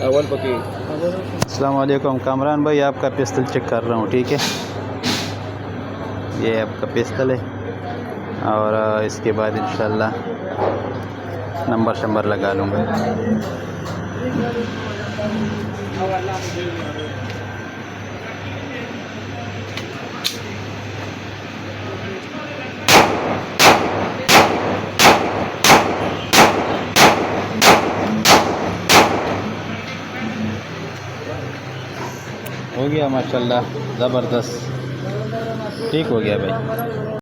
अव्वल पकी। अस्सलाम वालेकुम कामरान भाई, आपका पिस्तल चेक कर रहा हूँ, ठीक है। ये आपका पिस्तल है और इसके बाद इंशाल्लाह नंबर शंबर लगा लूँगा। हो गया माशाल्लाह, ज़बरदस्त, ठीक हो गया भाई।